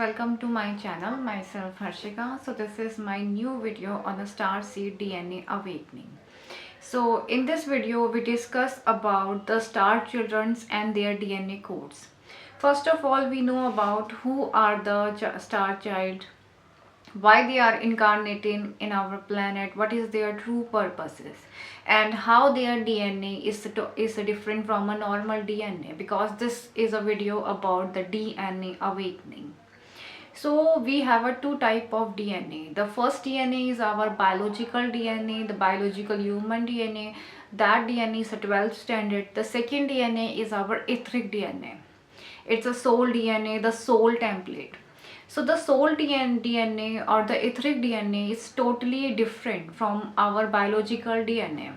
welcome to my channel. Myself Harshika. So this is my new video on the Starseed DNA awakening. So in this video we discuss about the star childrens and their DNA codes. First of all, we know about who are the star child, why they are incarnating in our planet, what is their true purposes, and how their DNA is different from a normal DNA, because this is a video about the DNA awakening. So we have a two type of DNA. The first DNA is our biological DNA, the biological human DNA. That DNA is a 12th standard. The second DNA is our etheric DNA. It's a soul DNA, the soul template. So the soul DNA or the etheric DNA is totally different from our biological DNA.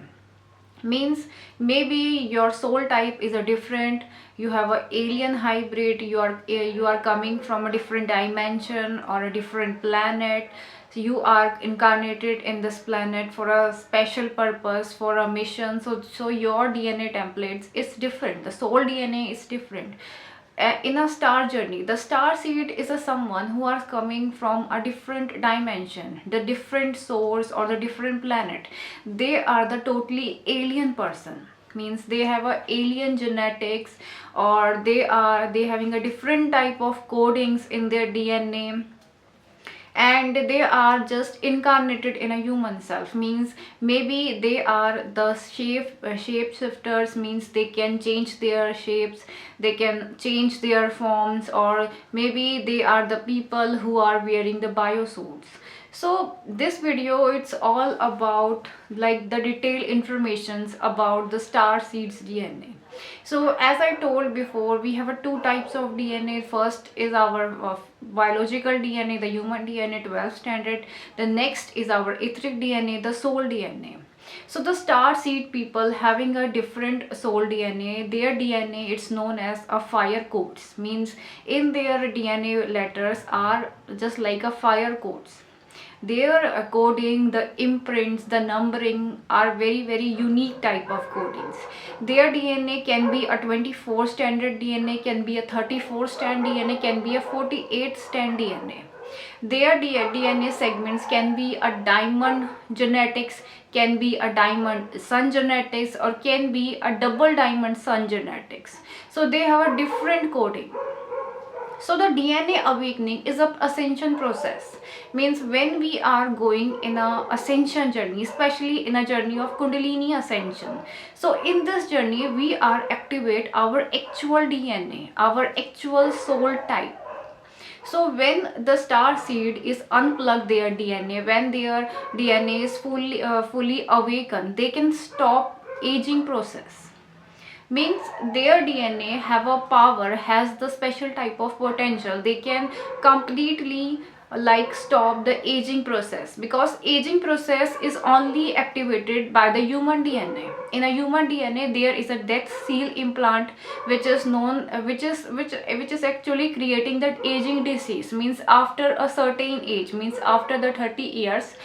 Means maybe your soul type is a different, you have a alien hybrid, you are coming from a different dimension or a different planet. So you are incarnated in this planet for a special purpose, for a mission. So your DNA templates is different, the soul DNA is different. In a star journey, the star seed is a someone who are coming from a different dimension, the different source or the different planet. They are the totally alien person, means they have a alien genetics, or they having a different type of codings in their DNA, and they are just incarnated in a human self. Means maybe they are the shapeshifters, means they can change their shapes, they can change their forms, or maybe they are the people who are wearing the biosuits. So this video, it's all about like the detailed informations about the star seeds DNA. So as I told before, we have a two types of DNA. First is our biological DNA, the human DNA 12 standard. The next is our etheric DNA, the soul DNA. So the star seed people having a different soul DNA, their DNA, it's known as a fire codes. Means in their DNA letters are just like a fire codes. Their coding, the imprints, the numbering are very unique type of codings. Their DNA can be a 24 standard DNA, can be a 34 stand DNA, can be a 48 stand DNA. Their DNA segments can be a diamond genetics, can be a diamond sun genetics, or can be a double diamond sun genetics. So they have a different coding. So the DNA awakening is a ascension process. Means when we are going in a ascension journey, especially in a journey of kundalini ascension. So in this journey, we are activate our actual DNA, our actual soul type. So when the star seed is unplugged their DNA, when their DNA is fully awakened, they can stop aging process. Means their DNA have a power, has the special type of potential. They can completely like stop the aging process, because aging process is only activated by the human DNA. In a human DNA there is a death seal implant, which is known which is actually creating that aging disease. Means after a certain age, means after the 30 years,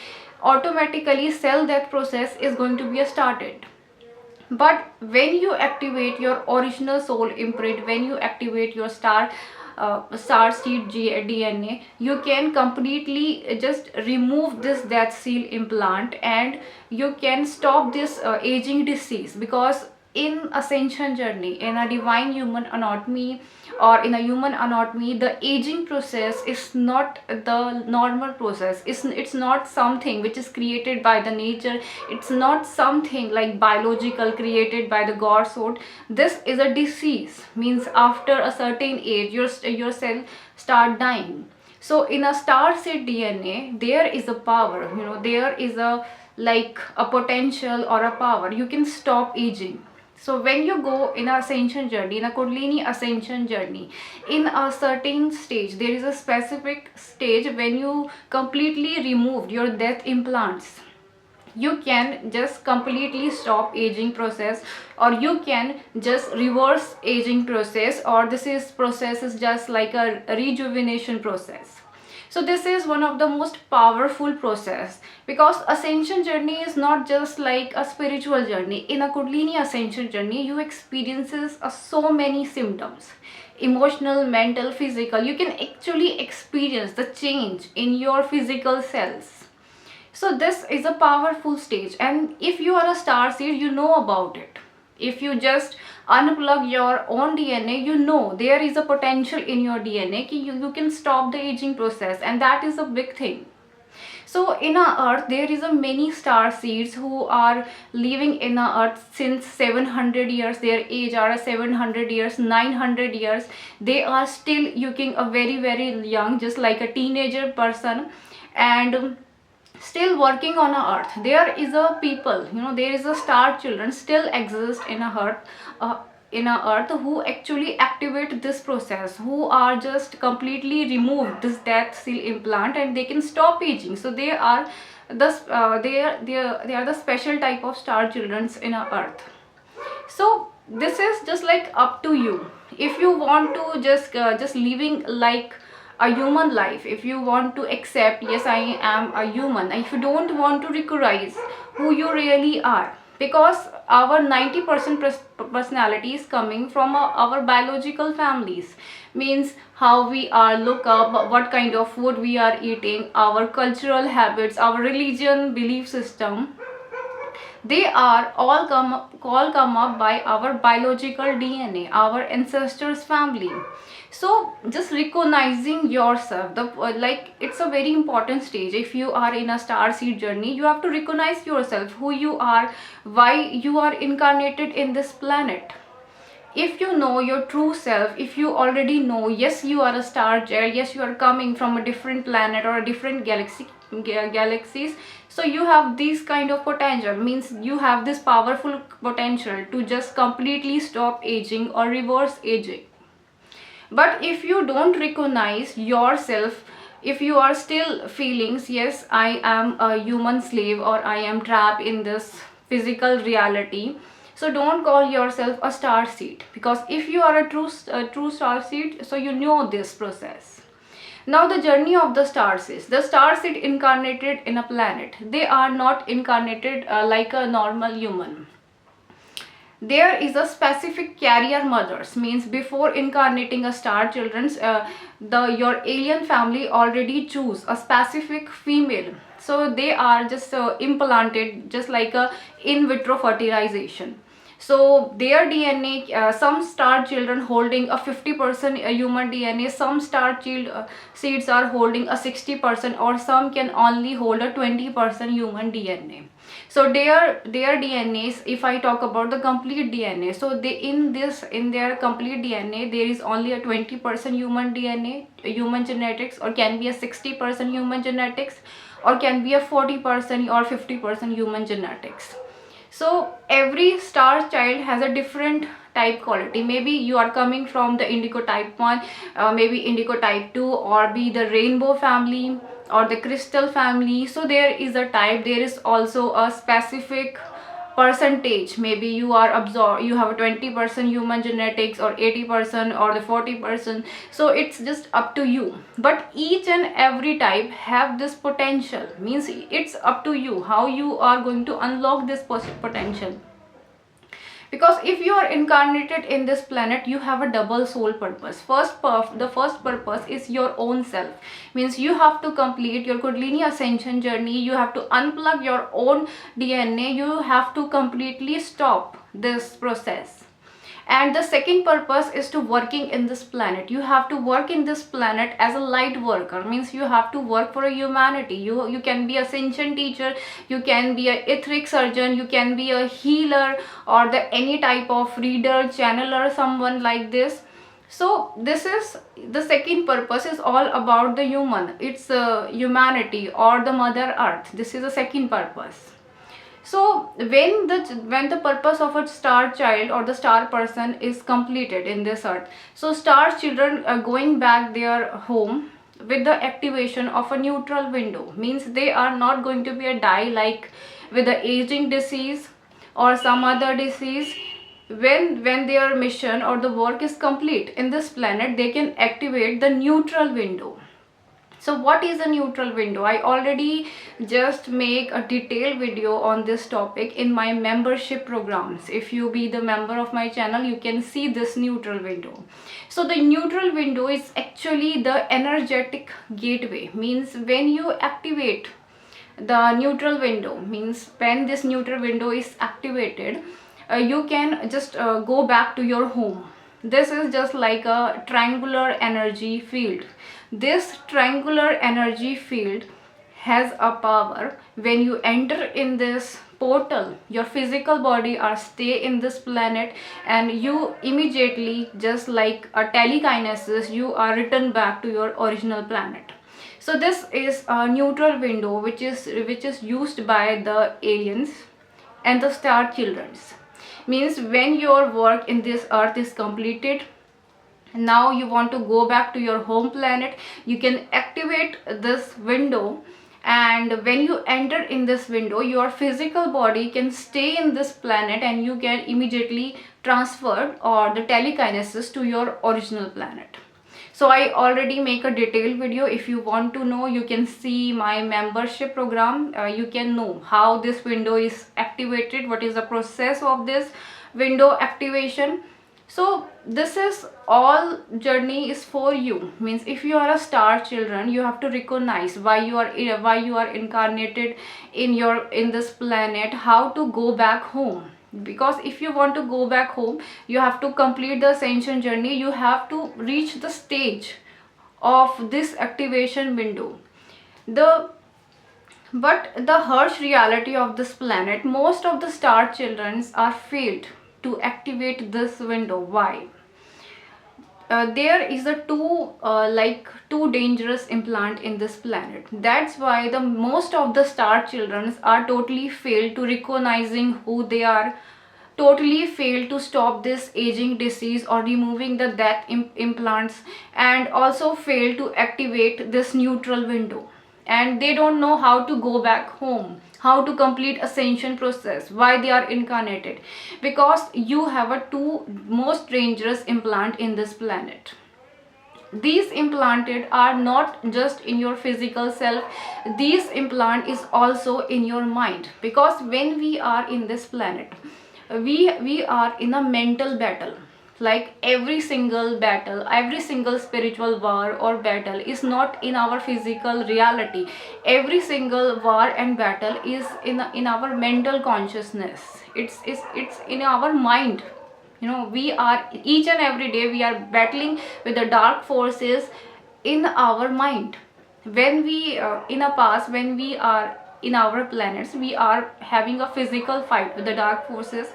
automatically cell death process is going to be started. But when you activate your original soul imprint, when you activate your star seed DNA, you can completely just remove this death seal implant, and you can stop this aging disease. Because in ascension journey, in a divine human anatomy, or in a human anatomy, the aging process is not the normal process. It's not something which is created by the nature. It's not something like biological created by the god sort. This is a disease. Means after a certain age, your cell start dying. So in a star seed DNA, there is a power, there is a like a potential or a power. You can stop aging. So when you go in a ascension journey, in a kundalini ascension journey, in a certain stage, there is a specific stage when you completely removed your death implants. You can just completely stop aging process, or you can just reverse aging process, or this is process is just like a rejuvenation process. So this is one of the most powerful process, because ascension journey is not just like a spiritual journey. In a kundalini ascension journey, you experiences so many symptoms, emotional, mental, physical. You can actually experience the change in your physical cells. So this is a powerful stage, and if you are a star seed, you know about it. If you just unplug your own DNA, you know there is a potential in your DNA कि you can stop the aging process, and that is a big thing. So in our earth, there is a many star seeds who are living in our earth since 700 years. Their age are 700 years, 900 years. They are still looking a very young, just like a teenager person, and still working on a earth. There is a people, there is a star children still exist in a earth, who actually activate this process, who are just completely removed this death seal implant, and they can stop aging. So they are they are the special type of star childrens in a earth. So this is just like up to you. If you want to just living like a human life, if you want to accept, yes, I am a human, if you don't want to recognize who you really are, because our 90% personality is coming from our biological families, means how we are look up, what kind of food we are eating, our cultural habits, our religion belief system, they are all come up by our biological DNA, our ancestors family. So just recognizing yourself, like it's a very important stage. If you are in a star seed journey, you have to recognize yourself, who you are, why you are incarnated in this planet. If you know your true self, if you already know, yes, you are a star child, yes, you are coming from a different planet or a different galaxies, so you have this kind of potential, means you have this powerful potential to just completely stop aging or reverse aging. But if you don't recognize yourself, if you are still feelings, yes, I am a human slave, or I am trapped in this physical reality, so don't call yourself a star seed, because if you are a true star seed, so you know this process. Now the journey of the star seeds. The star seed incarnated in a planet. They are not incarnated like a normal human. There is a specific carrier mothers, means before incarnating a star children's, your alien family already choose a specific female, so they are just implanted, just like a in vitro fertilization. So their DNA, some star children holding a 50% human DNA, some star seeds are holding a 60%, or some can only hold a 20% human DNA. So their DNAs, if I talk about the complete DNA, so they in their complete DNA, there is only a 20% human DNA, human genetics, or can be a 60% human genetics, or can be a 40% or 50% human genetics. So every star child has a different type quality. Maybe you are coming from the indigo type 1, maybe indigo type 2, or be the rainbow family or the crystal family. So there is a type, there is also a specific percentage. Maybe you are you have a 20% human genetics, or 80%, or the 40%. So it's just up to you. But each and every type have this potential, means it's up to you how you are going to unlock this potential. Because if you are incarnated in this planet, you have a double soul purpose. The first purpose is your own self, means you have to complete your kundalini ascension journey, you have to unplug your own DNA, you have to completely stop this process. And the second purpose is to working in this planet. You have to work in this planet as a light worker, means you have to work for a humanity. You can be a ascension teacher, you can be a etheric surgeon, you can be a healer, or the any type of reader, channeler, someone like this. So this is the second purpose, is all about the human, it's humanity or the mother earth. This is the second purpose. So when the purpose of a star child or the star person is completed in this earth, so star children are going back their home with the activation of a neutral window, means they are not going to be a die like with the aging disease or some other disease. When their mission or the work is complete in this planet, they can activate the neutral window. So what is a neutral window? I already just make a detailed video on this topic in my membership programs. If you be the member of my channel, you can see this neutral window. So the neutral window is actually the energetic gateway. Means when you activate the neutral window, means when this neutral window is activated, you can just go back to your home. This is just like a triangular energy field. This triangular energy field has a power. When you enter in this portal, your physical body are stay in this planet, and you immediately, just like a telekinesis, you are returned back to your original planet. So this is a neutral window which is used by the aliens and the star childrens. Means when your work in this earth is completed, now you want to go back to your home planet, you can activate this window, and when you enter in this window, your physical body can stay in this planet, and you can immediately transfer or the telekinesis to your original planet. So I already make a detailed video. If you want to know, you can see my membership program. You can know how this window is activated, what is the process of this window activation. So this is all journey is for you. Means if you are a star children, you have to recognize why you are incarnated in this planet, how to go back home. Because if you want to go back home, you have to complete the ascension journey. You have to reach the stage of this activation window. But the harsh reality of this planet, most of the star children are failed to activate this window. Why? There is a too dangerous implant in this planet. That's why the most of the star children are totally failed to recognizing who they are, totally failed to stop this aging disease or removing the death implants, and also fail to activate this neutral window. And they don't know how to go back home, how to complete ascension process, why they are incarnated. Because you have a two most dangerous implant in this planet. These implanted are not just in your physical self, these implant is also in your mind. Because when we are in this planet, we are in a mental battle. Like every single battle, every single spiritual war or battle is not in our physical reality. Every single war and battle is in our mental consciousness. It's in our mind. We are each and every day we are battling with the dark forces in our mind. When we in a past, when we are in our planets, we are having a physical fight with the dark forces,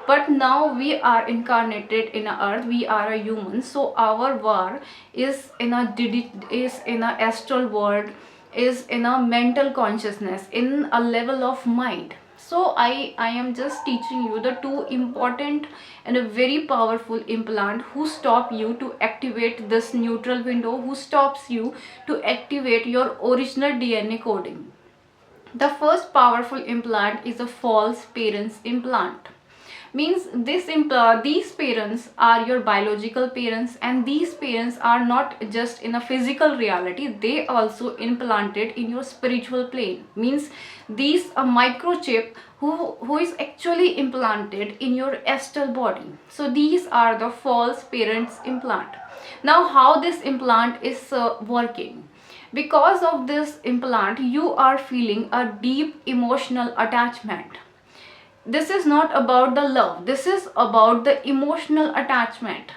but now we are incarnated in a earth, we are a human, so our war is in a astral world, is in a mental consciousness, in a level of mind. So I am just teaching you the two important and a very powerful implant who stop you to activate this neutral window, who stops you to activate your original DNA coding. The first powerful implant is a false parents implant. Means these parents are your biological parents, and these parents are not just in a physical reality, they also implanted in your spiritual plane. Means these a microchip who is actually implanted in your astral body. So these are the false parents implant. Now how this implant is working? Because of this implant, you are feeling a deep emotional attachment. This is not about the love, this is about the emotional attachment.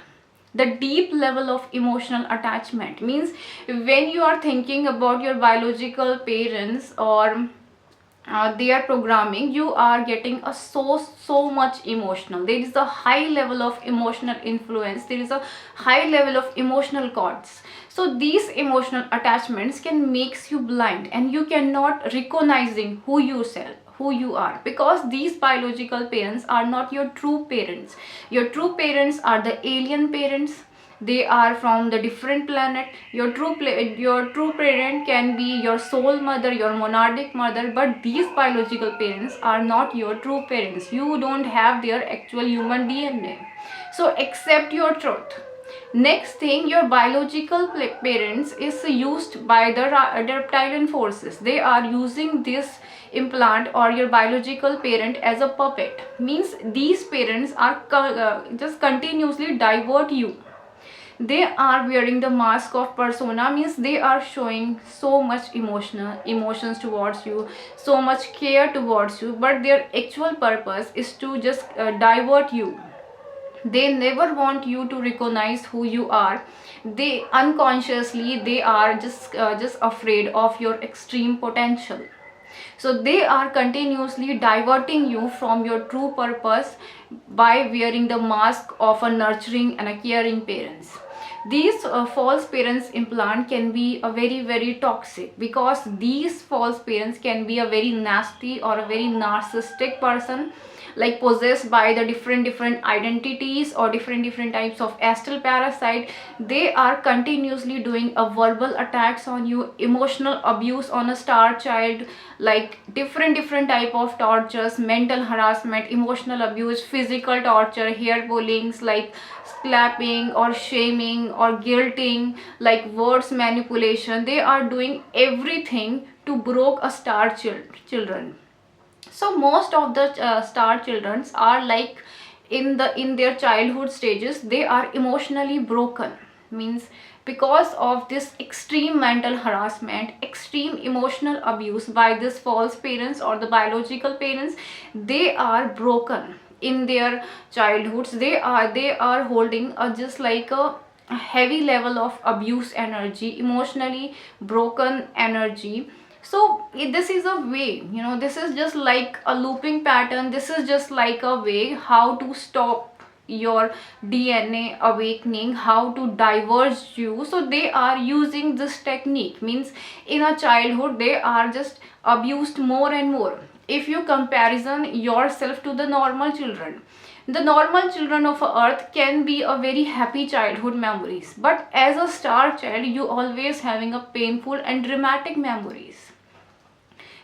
The deep level of emotional attachment means when you are thinking about your biological parents or their programming, you are getting a so much emotional. There is a high level of emotional influence, there is a high level of emotional cords. So these emotional attachments can makes you blind, and you cannot recognizing who you are, because these biological parents are not your true parents. Your true parents are the alien parents. They are from the different planet. Your true parent can be your soul mother, your monadic mother, but these biological parents are not your true parents. You don't have their actual human DNA. So accept your truth. Next thing, your biological parents is used by the reptilian forces. They are using this implant or your biological parent as a puppet. Means these parents are just continuously divert you. They are wearing the mask of persona, means they are showing so much emotions towards you, so much care towards you, but their actual purpose is to just divert you. They never want you to recognize who you are. They unconsciously, they are just afraid of your extreme potential. So they are continuously diverting you from your true purpose by wearing the mask of a nurturing and a caring parents. These false parents implant can be a very toxic, because these false parents can be a very nasty or a very narcissistic person, like possessed by the different identities or different types of astral parasite. They are continuously doing a verbal attacks on you, emotional abuse on a star child, like different type of tortures, mental harassment, emotional abuse, physical torture, hair pullings, like slapping or shaming or guilting, like words manipulation. They are doing everything to broke a star children. So most of the star children are like in their childhood stages, they are emotionally broken. Means because of this extreme mental harassment, extreme emotional abuse by this false parents or the biological parents, they are broken in their childhoods. They are holding a just like a heavy level of abuse energy, emotionally broken energy. So this is a way, this is just like a looping pattern. This is just like a way how to stop your DNA awakening, how to diverge you. So they are using this technique. Means in a childhood they are just abused more and more. If you comparison yourself to the normal children, the normal children of earth can be a very happy childhood memories, but as a star child you always having a painful and dramatic memories.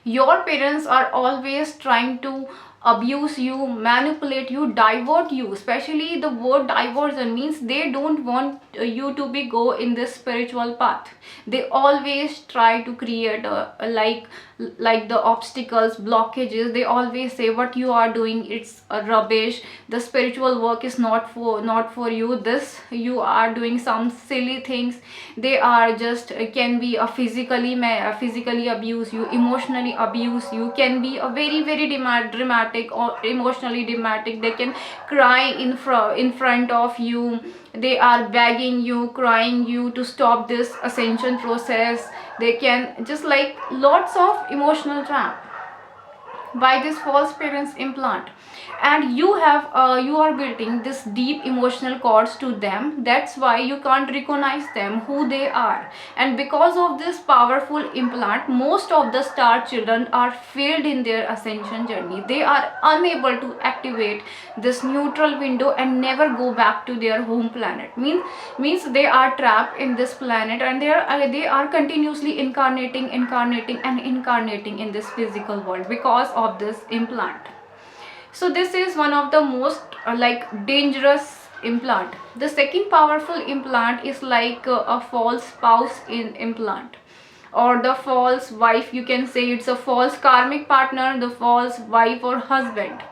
Your parents are always trying to abuse you, manipulate you, divert you. Especially the word diversion means they don't want you to be go in this spiritual path. They always try to create like the obstacles, blockages. They always say what you are doing, it's a rubbish. The spiritual work is not for you. This you are doing some silly things. They are just can be a physically abuse you, emotionally abuse you, can be a very dramatic or emotionally dramatic. They can cry in front of you. They are begging you, crying you to stop this ascension process. They can just like lots of emotional trap by this false parents implant. And you are building this deep emotional cords to them. That's why you can't recognize them who they are. And because of this powerful implant, most of the star children are failed in their ascension journey. They are unable to activate this neutral window and never go back to their home planet. Means they are trapped in this planet, and they are continuously incarnating in this physical world because of this implant. So this is one of the most like dangerous implant. The second powerful implant is like a false spouse in implant, or the false wife. You can say it's a false karmic partner, the false wife or husband.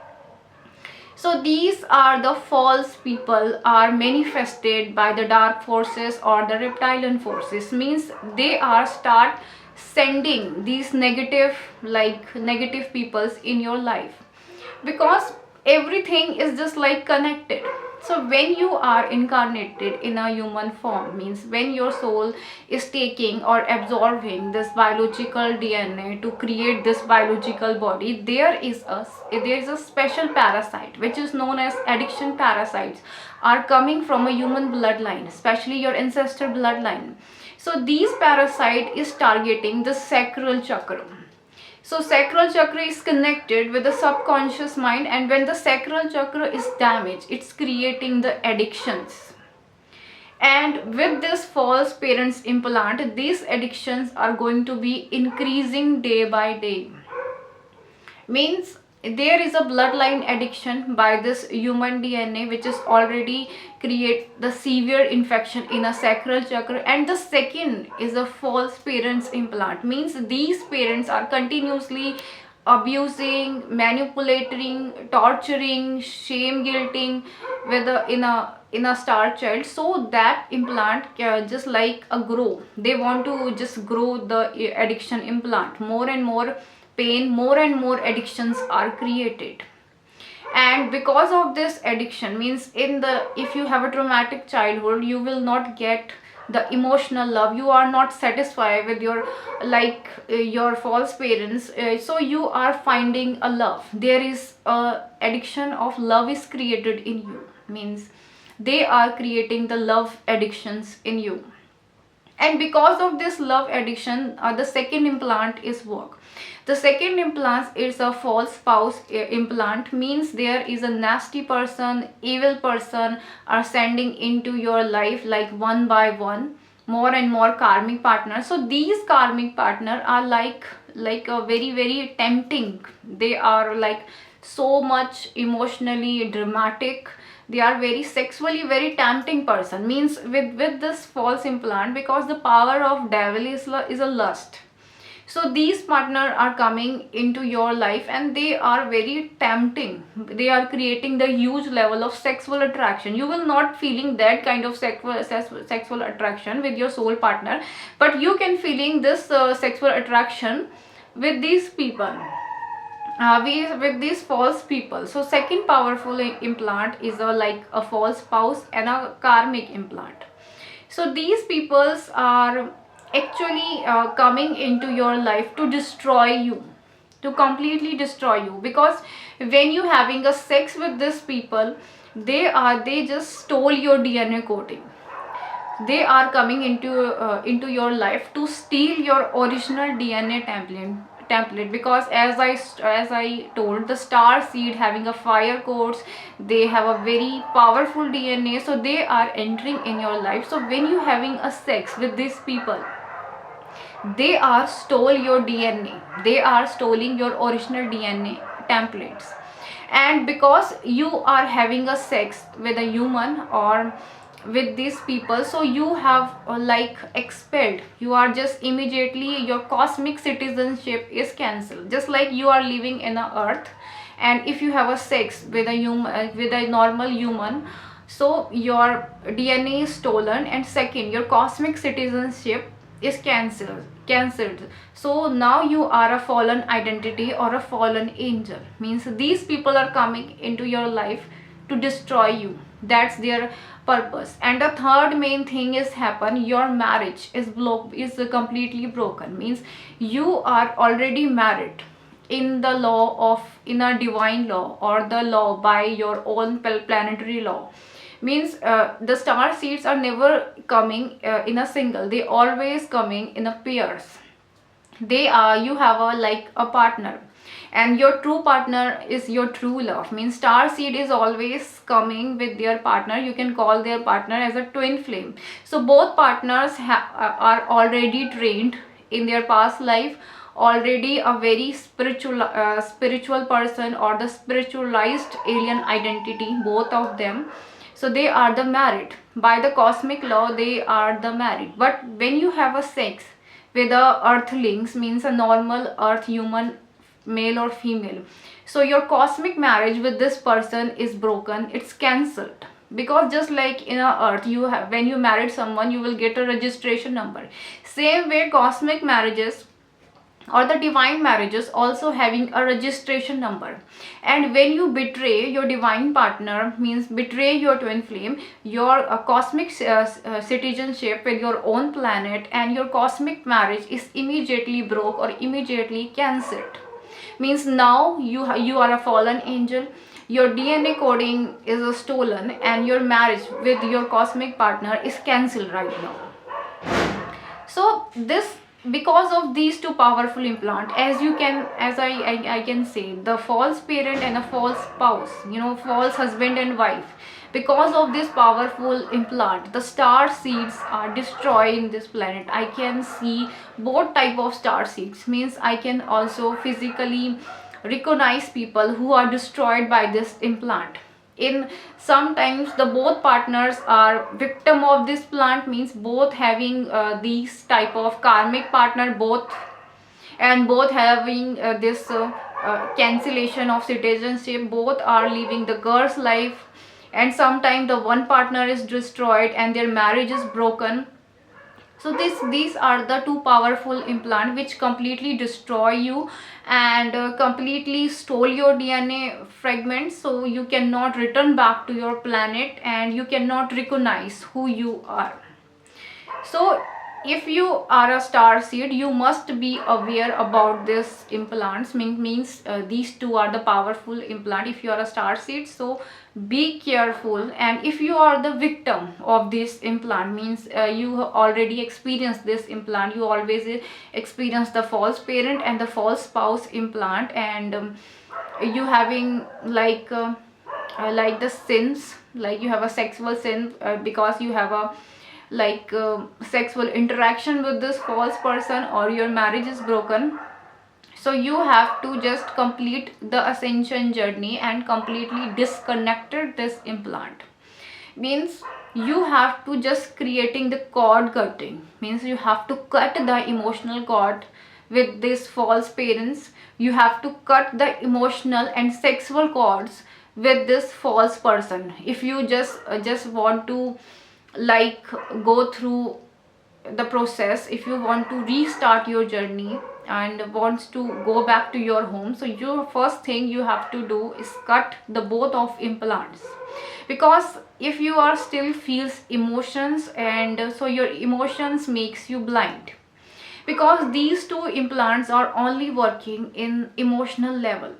So these are the false people are manifested by the dark forces or the reptilian forces. Means they are start sending these negative peoples in your life, because everything is just like connected. So when you are incarnated in a human form, means when your soul is taking or absorbing this biological DNA to create this biological body, there is a special parasite which is known as addiction parasites are coming from a human bloodline, especially your ancestor bloodline. So these parasite is targeting the sacral chakra. So sacral chakra is connected with the subconscious mind, and when the sacral chakra is damaged, it's creating the addictions. And with this false parents implant, these addictions are going to be increasing day by day. Means there is a bloodline addiction by this human DNA, which is already create the severe infection in a sacral chakra. And the second is a false parents implant, means these parents are continuously abusing, manipulating, torturing, shame guilting with in a star child, so that implant just like a grow, they want to just grow the addiction implant. More and more pain, more and more addictions are created. And because of this addiction, means in the, if you have a traumatic childhood, you will not get the emotional love, you are not satisfied with your your false parents, so you are finding a love, there is a addiction of love is created in you, means they are creating the love addictions in you. And because of this love addiction, the second implant is work. The second implant is a false spouse implant, means there is a nasty person, evil person are sending into your life like one by one, more and more karmic partners. So these karmic partner are like a very very tempting, they are like so much emotionally dramatic, they are very sexually very tempting person, means with this false implant, because the power of devil is a lust. So these partner are coming into your life and they are very tempting, they are creating the huge level of sexual attraction. You will not feeling that kind of sexual attraction with your soul partner, but you can feeling this sexual attraction with these people, with these false people. So second powerful implant is a false spouse and a karmic implant. So these peoples are actually coming into your life to destroy you, to completely destroy you, because when you having a sex with these people, they just stole your DNA coding, they are coming into your life to steal your original DNA template. Because as I told, the star seed having a fire codes, they have a very powerful DNA, so they are entering in your life. So when you having a sex with these people, they are stole your DNA, they are stealing your original DNA templates. And because you are having a sex with a human or with these people, so you have expelled, you are just immediately, your cosmic citizenship is cancelled. Just like you are living in a earth, and if you have a sex with a human, with a normal human, so your DNA is stolen, and second, your cosmic citizenship is cancelled. So now you are a fallen identity or a fallen angel, means these people are coming into your life to destroy you, that's their purpose. And the third main thing is happen, your marriage is completely broken, means you are already married in the law of, in a divine law or the law by your own planetary law. Means the star seeds are never coming in a single, they always coming in a pairs. They are, you have a partner, and your true partner is your true love, means star seed is always coming with their partner, you can call their partner as a twin flame. So both partners are already trained in their past life, already a very spiritual person or the spiritualized alien identity, both of them. So they are the married, by the cosmic law they are the married. But when you have a sex with the earthlings, means a normal earth human, male or female, so your cosmic marriage with this person is broken, it's cancelled. Because just like in a earth, you have, when you married someone, you will get a registration number. Same way cosmic marriages or the divine marriages also having a registration number. And when you betray your divine partner, means betray your twin flame, your cosmic citizenship with your own planet, and your cosmic marriage is immediately broke or immediately cancelled. Means now you are a fallen angel, your DNA coding is stolen, and your marriage with your cosmic partner is cancelled right now. So this, because of these two powerful implant, as you can, as I can say, the false parent and a false spouse, false husband and wife, because of this powerful implant, the star seeds are destroying this planet. I can see both type of star seeds, means I can also physically recognize people who are destroyed by this implant. In sometimes the both partners are victim of this plant, means both having these type of karmic partner, both, and both having this cancellation of citizenship, both are living the girl's life, and sometimes the one partner is destroyed and their marriage is broken. So these are the two powerful implant which completely destroy you and completely stole your DNA fragments, so you cannot return back to your planet and you cannot recognize who you are. So if you are a star seed, you must be aware about this implants. Means these two are the powerful implant if you are a star seed. So be careful. And if you are the victim of this implant, means you already experienced this implant, you always experience the false parent and the false spouse implant, and you having like the sins, like you have a sexual sin because you have a sexual interaction with this false person, or your marriage is broken. So you have to just complete the ascension journey and completely disconnected this implant. Means you have to just creating the cord cutting, means you have to cut the emotional cord with these false parents. You have to cut the emotional and sexual cords with this false person. If you just want to like go through the process, if you want to restart your journey and wants to go back to your home, so your first thing you have to do is cut the both of implants. Because if you are still feels emotions, and so your emotions makes you blind, because these two implants are only working in emotional level.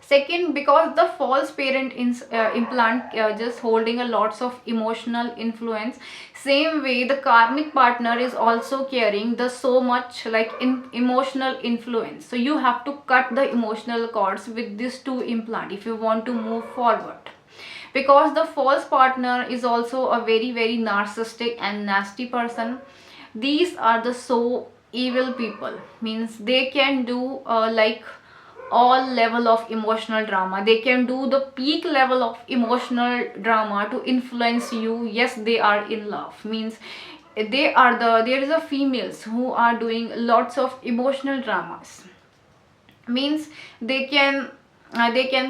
Second, because the false parent implant just holding a lots of emotional influence, same way the karmic partner is also carrying the so much like emotional influence. So you have to cut the emotional cords with these two implant if you want to move forward. Because the false partner is also a very narcissistic and nasty person. These are the so evil people, means they can do like all level of emotional drama. They can do the peak level of emotional drama to influence you. Yes, they are in love, means they are there is a females who are doing lots of emotional dramas. Means they can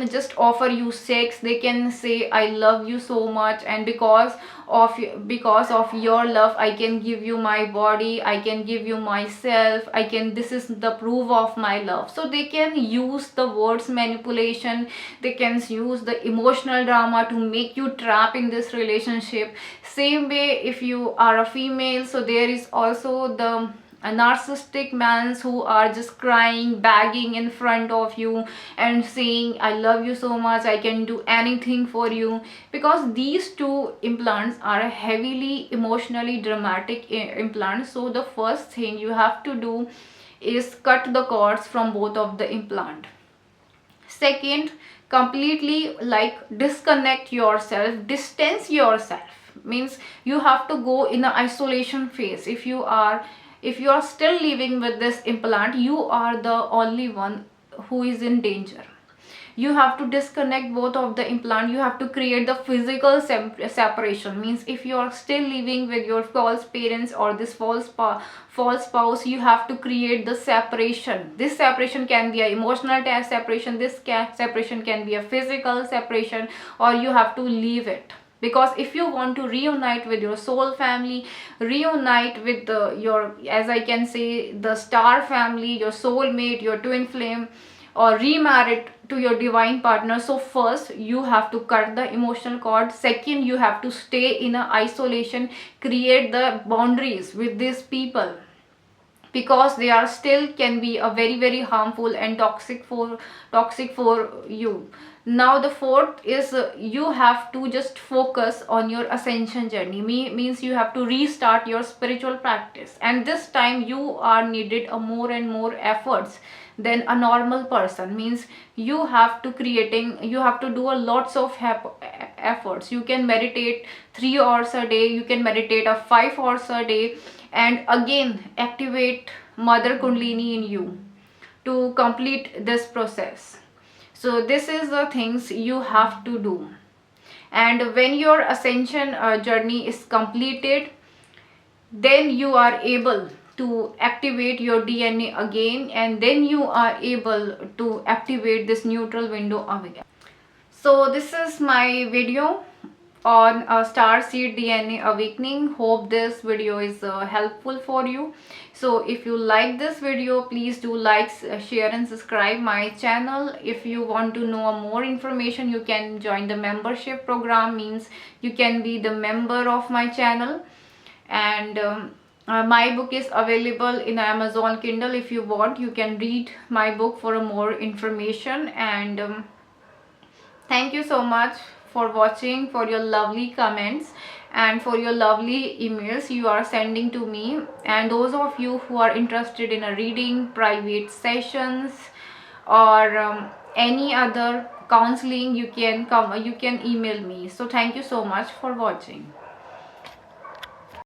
just offer you sex, they can say I love you so much, and because of your love I can give you my body, I can give you myself, I can, this is the proof of my love. So they can use the words manipulation, they can use the emotional drama to make you trap in this relationship. Same way if you are a female, so there is also the narcissistic men who are just crying, begging in front of you and saying I love you so much, I can do anything for you. Because these two implants are heavily emotionally dramatic implants. So the first thing you have to do is cut the cords from both of the implant. Second, completely like disconnect yourself, distance yourself, means you have to go in an isolation phase. If you are still living with this implant, you are the only one who is in danger. You have to disconnect both of the implant. You have to create the physical separation, means if you are still living with your false parents or this false spouse, you have to create the separation. This separation can be an emotional separation, this separation can be a physical separation, or you have to leave it. Because if you want to reunite with your soul family, reunite with your, as I can say, the star family, your soulmate, your twin flame, or remarried to your divine partner, so first you have to cut the emotional cord. Second, you have to stay in a isolation, create the boundaries with these people, because they are still can be a very harmful and toxic for you. Now the fourth is you have to just focus on your ascension journey. Means you have to restart your spiritual practice, and this time you are needed a more and more efforts than a normal person. Means you have to do a lots of efforts. You can meditate 3 hours a day, you can meditate a 5 hours a day, and again activate mother kundalini in you to complete this process. So this is the things you have to do. And when your ascension journey is completed, then you are able to activate your DNA again, and then you are able to activate this neutral window again. So this is my video on Starseed DNA awakening. Hope this video is helpful for you. So if you like this video, please do like, share and subscribe my channel. If you want to know more information, you can join the membership program, means you can be the member of my channel. And my book is available in Amazon Kindle. If you want, you can read my book for more information. And thank you so much for watching, for your lovely comments and for your lovely emails you are sending to me. And those of you who are interested in a reading, private sessions, or any other counseling, you can email me. So thank you so much for watching.